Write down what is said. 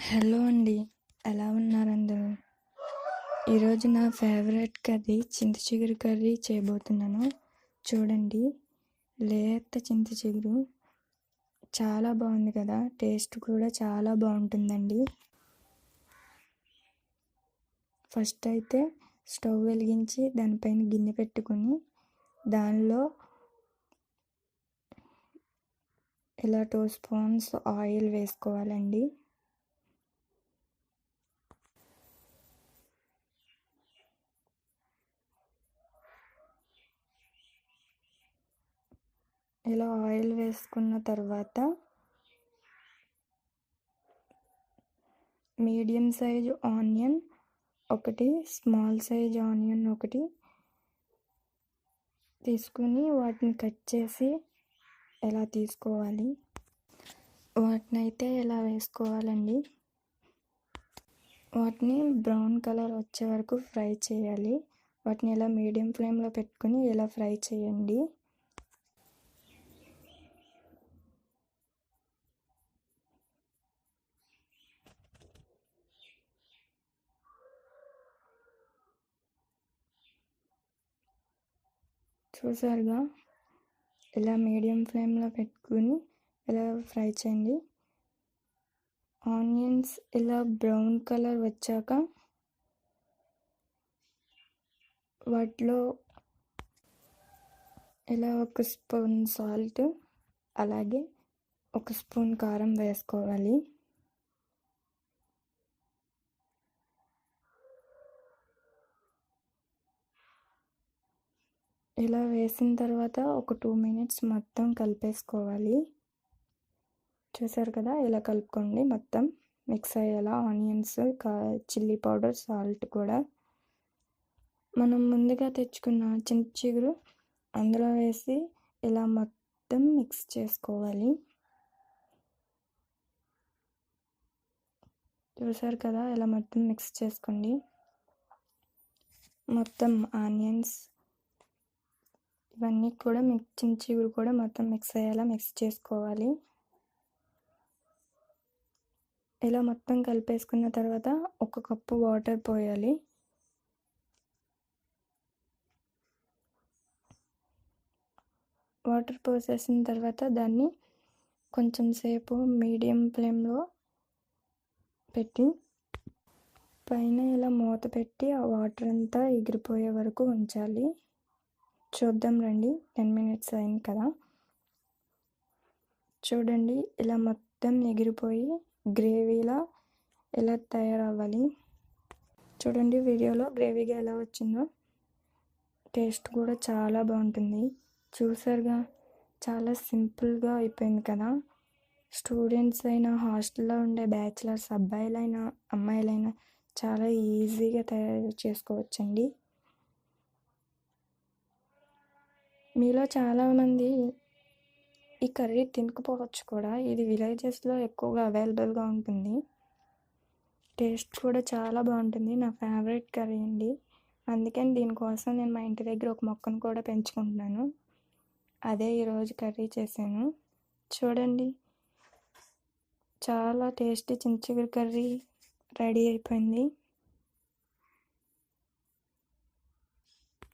Hello అండి. ఎలా ఉన్నారు అందరూ? ఈరోజు నా ఫేవరెట్ కర్రీ చింత చిగురు కర్రీ చేయబోతున్నాను. చూడండి, లేత చింత చిగురు చాలా బాగుంది కదా, టేస్ట్ కూడా చాలా బాగుంటుందండి. ఫస్ట్ అయితే స్టవ్ వెలిగించి దానిపైన గిన్నె పెట్టుకొని దానిలో ఇలా 2 స్పూన్స్ ఆయిల్ వేసుకోవాలండి. ఇలా ఆయిల్ వేసుకున్న తర్వాత మీడియం సైజు ఆనియన్ ఒకటి, స్మాల్ సైజ్ ఆనియన్ ఒకటి తీసుకుని వాటిని కట్ చేసి ఎలా తీసుకోవాలి. వాటిని అయితే ఎలా వేసుకోవాలండి. వాటిని బ్రౌన్ కలర్ వచ్చే వరకు ఫ్రై చేయాలి. వాటిని ఇలా మీడియం ఫ్లేమ్లో పెట్టుకుని ఇలా ఫ్రై చేయండి. చూసారుగా, ఇలా మీడియం ఫ్లేమ్లో పెట్టుకుని ఇలా ఫ్రై చేయండి. ఆనియన్స్ ఇలా బ్రౌన్ కలర్ వచ్చాక వాటిలో ఇలా 1 స్పూన్ సాల్ట్, అలాగే 1 స్పూన్ కారం వేసుకోవాలి. ఇలా వేసిన తర్వాత ఒక 2 మినిట్స్ మొత్తం కలిపేసుకోవాలి. చూసారు కదా, ఇలా కలుపుకోండి, మొత్తం మిక్స్ అయ్యేలా. ఆనియన్స్, చిల్లీ పౌడర్, సాల్ట్ కూడా. మనం ముందుగా తెచ్చుకున్న చింత చిగురు అందులో వేసి ఇలా మొత్తం మిక్స్ చేసుకోవాలి. చూసారు కదా, ఇలా మొత్తం మిక్స్ చేసుకోండి. మొత్తం ఆనియన్స్ ఇవన్నీ కూడా చింత చిగురు కూడా మొత్తం మిక్స్ అయ్యేలా మిక్స్ చేసుకోవాలి. ఇలా మొత్తం కలిపేసుకున్న తర్వాత 1 కప్పు వాటర్ పోయాలి. వాటర్ పోసేసిన తర్వాత దాన్ని కొంచెం సేపు మీడియం ఫ్లేమ్లో పెట్టి పైన ఇలా మూత పెట్టి ఆ వాటర్ అంతా ఎగిరిపోయే వరకు ఉంచాలి. చూద్దాం రండి, 10 మినిట్స్ అయింది కదా. చూడండి, ఇలా మొత్తం ఎగిరిపోయి గ్రేవీలా ఇలా తయారవ్వాలి. చూడండి వీడియోలో గ్రేవీగా ఎలా వచ్చిందో. టేస్ట్ కూడా చాలా బాగుంటుంది. చూసారుగా, చాలా సింపుల్గా అయిపోయింది కదా. స్టూడెంట్స్ అయినా, హాస్టల్లో ఉండే బ్యాచిలర్స్ అబ్బాయిలైనా అమ్మాయిలైనా చాలా ఈజీగా తయారు చేసుకోవచ్చండి. మీలో చాలామంది ఈ కర్రీ తినకపోవచ్చు కూడా. ఇది విలేజెస్లో ఎక్కువగా అవైలబుల్గా ఉంటుంది. టేస్ట్ కూడా చాలా బాగుంటుంది. నా ఫేవరెట్ కర్రీ అండి. అందుకని దీనికోసం నేను మా ఇంటి దగ్గర ఒక మొక్కను కూడా పెంచుకుంటున్నాను. అదే ఈరోజు కర్రీ చేశాను. చూడండి, చాలా టేస్టీ చింత చిగురు కర్రీ రెడీ అయిపోయింది.